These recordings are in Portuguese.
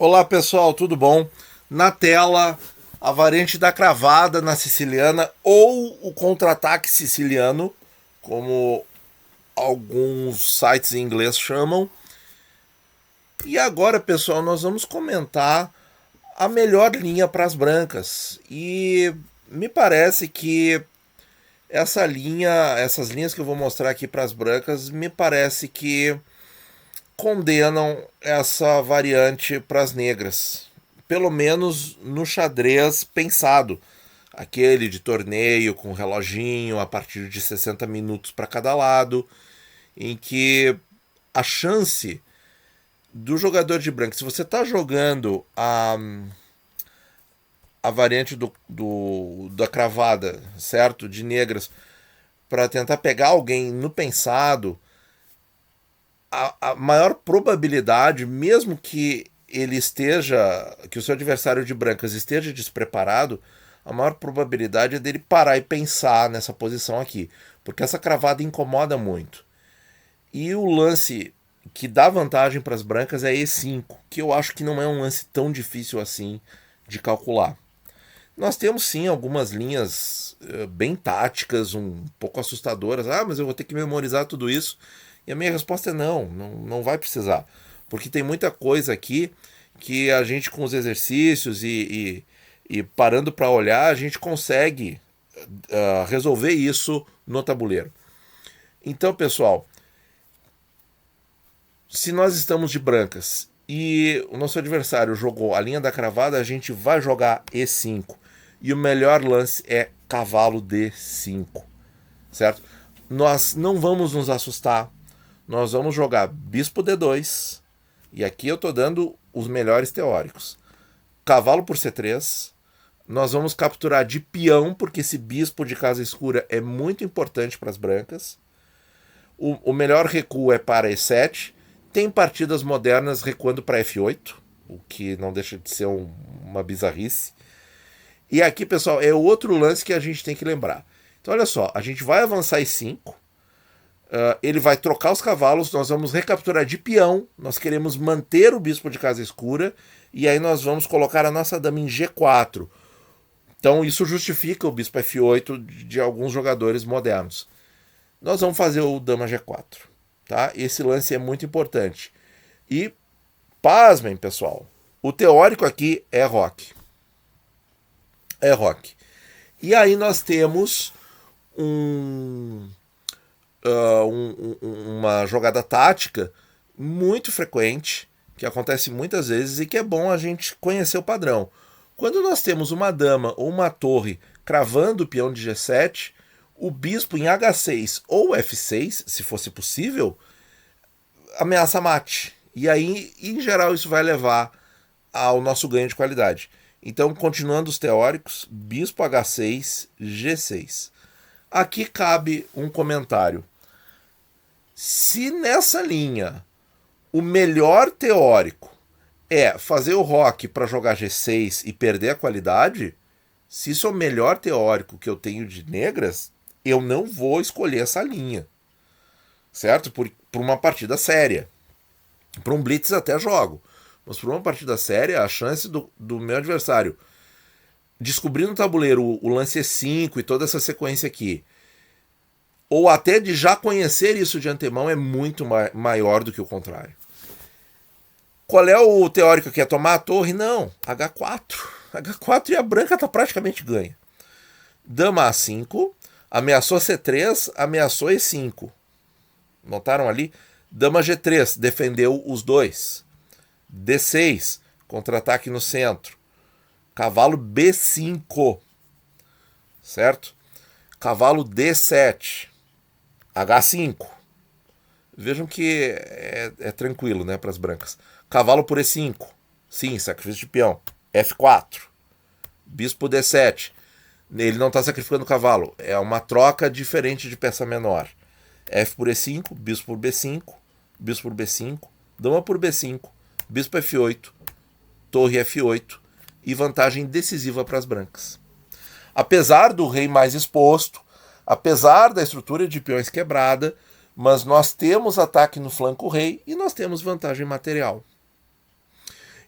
Olá pessoal, tudo bom? Na tela, a variante da cravada na siciliana ou o contra-ataque siciliano, como alguns sites em inglês chamam. E agora, pessoal, nós vamos comentar a melhor linha para as brancas. E me parece que essas linhas que eu vou mostrar aqui para as brancas, me parece que condenam essa variante para as negras. Pelo menos no xadrez pensado. Aquele de torneio com reloginho a partir de 60 minutos para cada lado, em que a chance do jogador de branco, se você está jogando a variante da cravada, certo? De negras, para tentar pegar alguém no pensado, a maior probabilidade, mesmo que ele esteja, que o seu adversário de brancas esteja despreparado, a maior probabilidade é dele parar e pensar nessa posição aqui, porque essa cravada incomoda muito. E o lance que dá vantagem para as brancas é E5, que eu acho que não é um lance tão difícil assim de calcular. Nós temos sim algumas linhas bem táticas, um pouco assustadoras. Ah, mas eu vou ter que memorizar tudo isso. E a minha resposta é não vai precisar. Porque tem muita coisa aqui que a gente com os exercícios e parando para olhar, a gente consegue resolver isso no tabuleiro. Então, pessoal, se nós estamos de brancas e o nosso adversário jogou a linha da cravada, a gente vai jogar E5. E o melhor lance é cavalo D5, certo? Nós não vamos nos assustar. Nós vamos jogar bispo D2. E aqui eu estou dando os melhores teóricos. Cavalo por C3. Nós vamos capturar de peão, porque esse bispo de casa escura é muito importante para as brancas. O melhor recuo é para E7. Tem partidas modernas recuando para F8, o que não deixa de ser uma bizarrice. E aqui, pessoal, é outro lance que a gente tem que lembrar. Então, olha só, a gente vai avançar E5, ele vai trocar os cavalos, nós vamos recapturar de peão, nós queremos manter o bispo de casa escura, e aí nós vamos colocar a nossa dama em G4. Então, isso justifica o bispo F8 de alguns jogadores modernos. Nós vamos fazer o dama G4. Tá? Esse lance é muito importante. E, pasmem, pessoal, o teórico aqui é roque. É roque. E aí nós temos uma jogada tática muito frequente, que acontece muitas vezes e que é bom a gente conhecer o padrão. Quando nós temos uma dama ou uma torre cravando o peão de G7, o bispo em H6 ou F6, se fosse possível, ameaça mate. E aí, em geral, isso vai levar ao nosso ganho de qualidade. Então, continuando os teóricos, bispo H6, G6. Aqui cabe um comentário. Se nessa linha o melhor teórico é fazer o roque para jogar G6 e perder a qualidade, se isso é o melhor teórico que eu tenho de negras, eu não vou escolher essa linha, certo? Por uma partida séria. Para um blitz até jogo, mas por uma partida séria, a chance do meu adversário descobrir no tabuleiro o lance E5 e toda essa sequência aqui, ou até de já conhecer isso de antemão, é muito maior do que o contrário. Qual é o teórico que é tomar a torre? Não, H4. H4 e a branca tá praticamente ganha. Dama A5, ameaçou C3, ameaçou E5. Notaram ali? Dama G3, defendeu os dois. D6, contra-ataque no centro. Cavalo B5, certo? Cavalo D7. H5. Vejam que é tranquilo, né, para as brancas. Cavalo por E5. Sim, sacrifício de peão. F4. Bispo D7. Ele não está sacrificando o cavalo. É uma troca diferente de peça menor. F por E5, bispo por B5, bispo por B5, dama por B5, bispo F8, torre F8 e vantagem decisiva para as brancas. Apesar do rei mais exposto, apesar da estrutura de peões quebrada, mas nós temos ataque no flanco rei e nós temos vantagem material.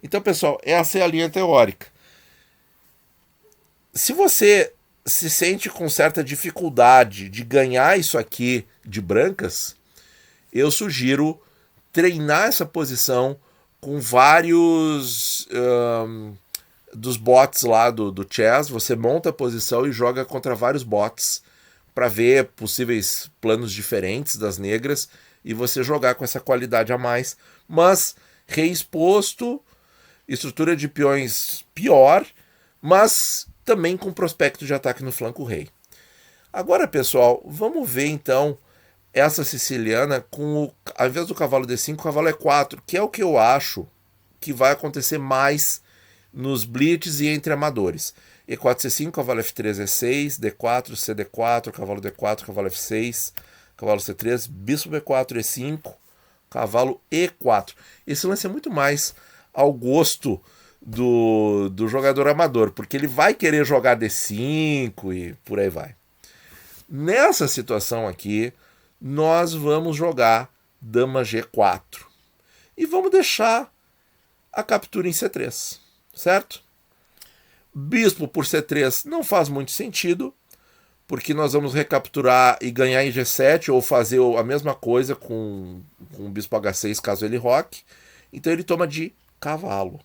Então, pessoal, essa é a linha teórica. Se você se sente com certa dificuldade de ganhar isso aqui de brancas, eu sugiro treinar essa posição com vários dos bots lá do chess. Você monta a posição e joga contra vários bots para ver possíveis planos diferentes das negras e você jogar com essa qualidade a mais, mas reexposto, estrutura de peões pior, mas também com prospecto de ataque no flanco rei. Agora, pessoal, vamos ver então essa siciliana com, ao invés do cavalo D5, o cavalo E4, que é o que eu acho que vai acontecer mais nos blitz e entre amadores. E4, C5, cavalo F3, E6, D4, CD4, cavalo D4, cavalo F6, cavalo C3, bispo B4, E5, cavalo E4. Esse lance é muito mais ao gosto do jogador amador, porque ele vai querer jogar D5 e por aí vai. Nessa situação aqui, nós vamos jogar dama G4 e vamos deixar a captura em C3, certo? Bispo por C3 não faz muito sentido, porque nós vamos recapturar e ganhar em G7 ou fazer a mesma coisa com o bispo H6 caso ele roque. Então ele toma de cavalo.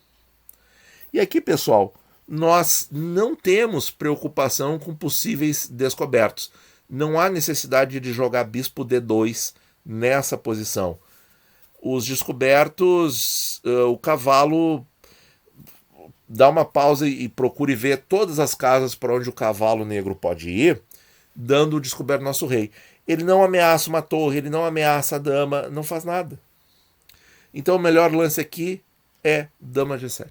E aqui, pessoal, nós não temos preocupação com possíveis descobertos. Não há necessidade de jogar bispo D2 nessa posição. Os descobertos, o cavalo dá uma pausa e procure ver todas as casas para onde o cavalo negro pode ir, dando o descoberto nosso rei. Ele não ameaça uma torre, ele não ameaça a dama, não faz nada. Então o melhor lance aqui é dama G7.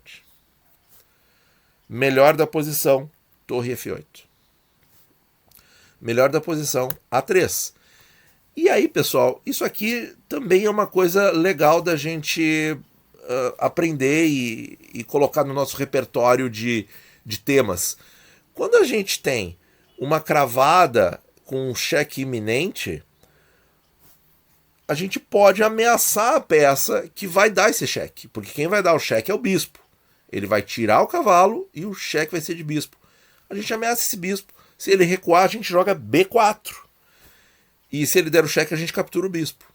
Melhor da posição, torre F8. Melhor da posição, A3. E aí, pessoal, isso aqui também é uma coisa legal da gente aprender e colocar no nosso repertório de temas. Quando a gente tem uma cravada com um cheque iminente, a gente pode ameaçar a peça que vai dar esse cheque, porque quem vai dar o cheque é o bispo. Ele vai tirar o cavalo e o cheque vai ser de bispo. A gente ameaça esse bispo. Se ele recuar, a gente joga B4. E se ele der o cheque, a gente captura o bispo.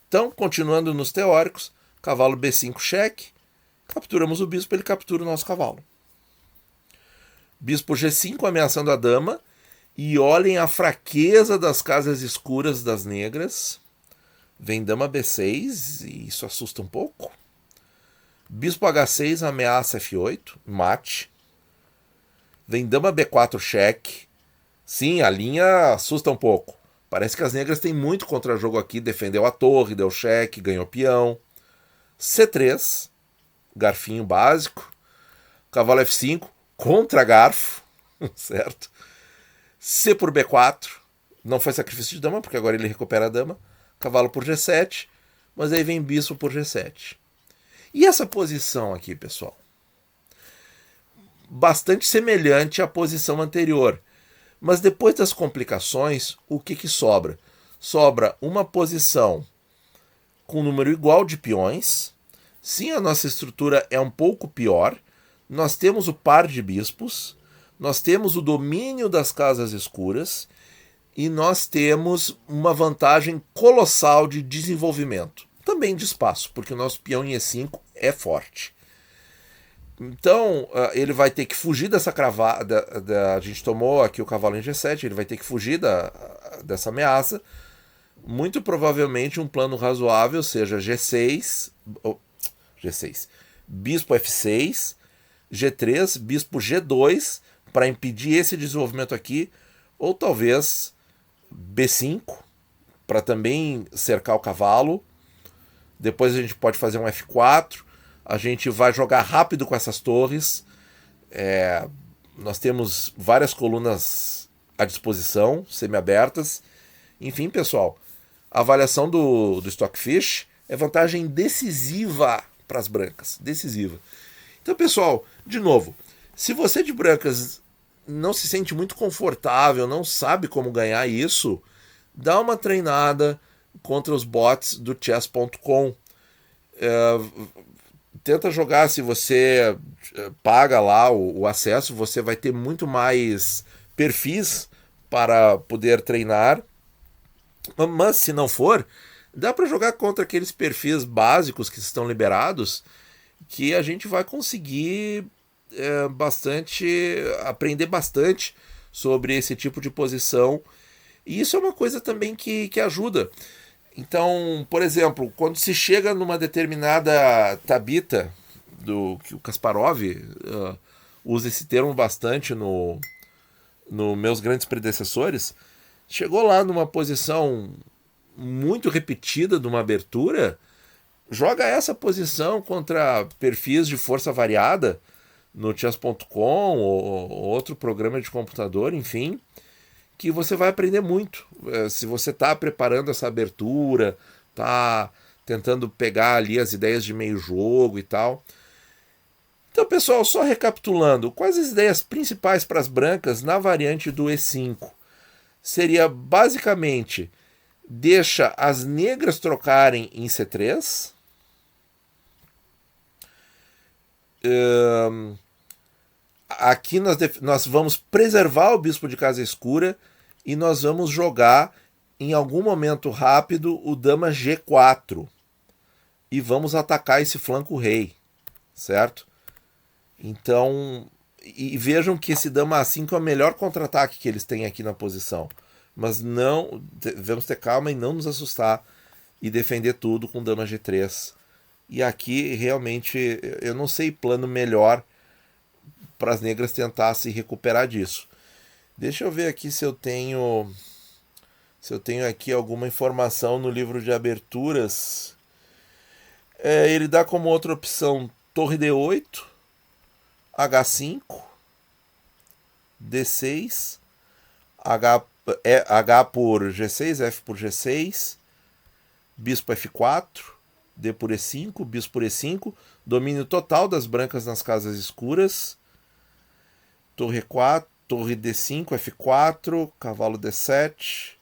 Então, continuando nos teóricos, cavalo B5 cheque, capturamos o bispo, ele captura o nosso cavalo. Bispo G5 ameaçando a dama, e olhem a fraqueza das casas escuras das negras. Vem dama B6, e isso assusta um pouco. Bispo H6 ameaça F8, mate. Vem dama B4 cheque. Sim, a linha assusta um pouco. Parece que as negras têm muito contra-jogo aqui. Defendeu a torre, deu cheque, ganhou peão. C3, garfinho básico. Cavalo F5, contra garfo, certo? C por B4, não foi sacrifício de dama, porque agora ele recupera a dama. Cavalo por G7, mas aí vem bispo por G7. E essa posição aqui, pessoal? Bastante semelhante à posição anterior. Mas depois das complicações, o que sobra? Sobra uma posição com número igual de peões. Sim, a nossa estrutura é um pouco pior. Nós temos o par de bispos, nós temos o domínio das casas escuras e nós temos uma vantagem colossal de desenvolvimento. Também de espaço, porque o nosso peão em E5 é forte. Então, ele vai ter que fugir dessa cravada. A gente tomou aqui o cavalo em G7, ele vai ter que fugir dessa ameaça. Muito provavelmente um plano razoável seja G6, bispo F6, G3, bispo G2, para impedir esse desenvolvimento aqui, ou talvez B5, para também cercar o cavalo. Depois a gente pode fazer um F4. A gente vai jogar rápido com essas torres. Nós temos várias colunas à disposição, semi-abertas. Enfim, pessoal, a avaliação do Stockfish é vantagem decisiva para as brancas. Decisiva. Então, pessoal, de novo, se você de brancas não se sente muito confortável, não sabe como ganhar isso, dá uma treinada contra os bots do chess.com. tenta jogar, se você paga lá o acesso, você vai ter muito mais perfis para poder treinar. Mas se não for, dá para jogar contra aqueles perfis básicos que estão liberados, que a gente vai conseguir aprender bastante sobre esse tipo de posição. E isso é uma coisa também que ajuda. Então, por exemplo, quando se chega numa determinada tabita, que o Kasparov usa esse termo bastante no meus grandes predecessores, chegou lá numa posição muito repetida de uma abertura, joga essa posição contra perfis de força variada no chess.com ou outro programa de computador, enfim, que você vai aprender muito. Se você está preparando essa abertura, está tentando pegar ali as ideias de meio jogo e tal. Então, pessoal, só recapitulando, quais as ideias principais para as brancas na variante do E5? Seria basicamente deixa as negras trocarem em C3. Aqui nós vamos preservar o bispo de casa escura e nós vamos jogar em algum momento rápido o dama G4 e vamos atacar esse flanco rei, certo? Então, e vejam que esse dama A5 é o melhor contra-ataque que eles têm aqui na posição, mas não devemos ter calma e não nos assustar e defender tudo com dama G3. E aqui realmente eu não sei plano melhor para as negras tentar se recuperar disso. Deixa eu ver aqui se eu tenho aqui alguma informação no livro de aberturas. Ele dá como outra opção torre D8, H5, D6, H por G6, F por G6, bispo F4, D por E5, bispo por E5, domínio total das brancas nas casas escuras, torre E4, torre D5, F4, cavalo D7,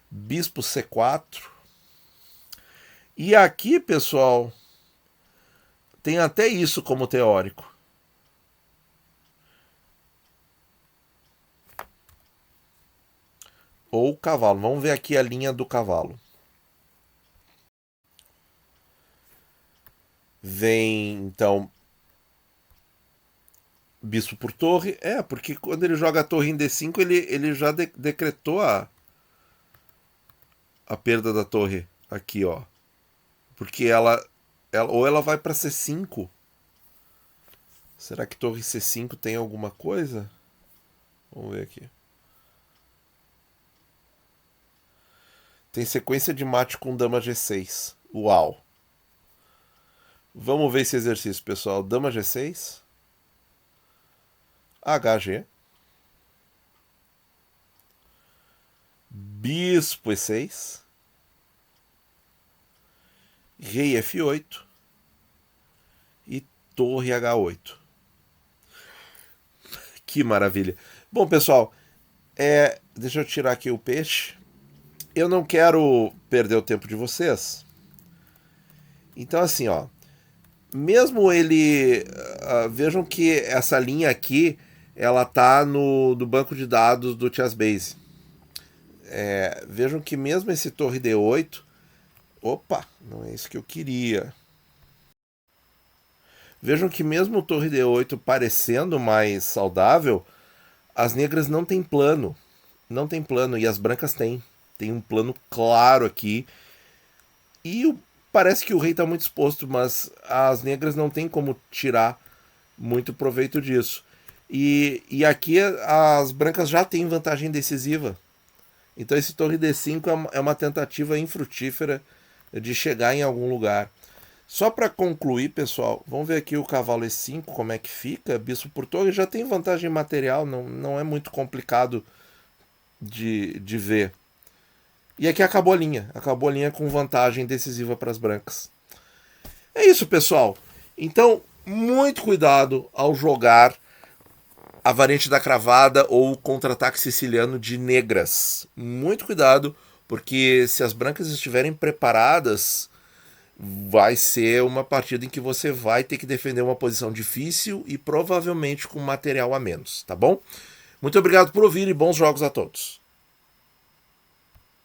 bispo C4. E aqui, pessoal, tem até isso como teórico. Ou cavalo. Vamos ver aqui a linha do cavalo. Vem, então, bispo por torre. Porque quando ele joga a torre em D5, ele já decretou a perda da torre aqui, ó. Porque ou ela vai para C5. Será que torre C5 tem alguma coisa? Vamos ver aqui. Tem sequência de mate com dama G6. Uau! Vamos ver esse exercício, pessoal. Dama G6. HG. Bispo E6. Rei F8. E torre H8. Que maravilha. Bom, pessoal, deixa eu tirar aqui o peixe. Eu não quero perder o tempo de vocês. Então, assim, ó. Mesmo ele... vejam que essa linha aqui, ela tá no banco de dados do ChessBase. Vejam que mesmo esse torre D8... Opa, não é isso que eu queria. Vejam que mesmo o torre D8 parecendo mais saudável, as negras não têm plano. Não tem plano, e as brancas têm. Tem um plano claro aqui. E parece que o rei está muito exposto, mas as negras não tem como tirar muito proveito disso. E aqui as brancas já têm vantagem decisiva. Então esse torre D5 é uma tentativa infrutífera de chegar em algum lugar. Só para concluir, pessoal, vamos ver aqui o cavalo E5, como é que fica. Bispo por torre já tem vantagem material, não é muito complicado de ver. E aqui acabou a linha com vantagem decisiva para as brancas. É isso, pessoal. Então, muito cuidado ao jogar a variante da cravada ou o contra-ataque siciliano de negras. Muito cuidado, porque se as brancas estiverem preparadas, vai ser uma partida em que você vai ter que defender uma posição difícil e provavelmente com material a menos, tá bom? Muito obrigado por ouvir e bons jogos a todos.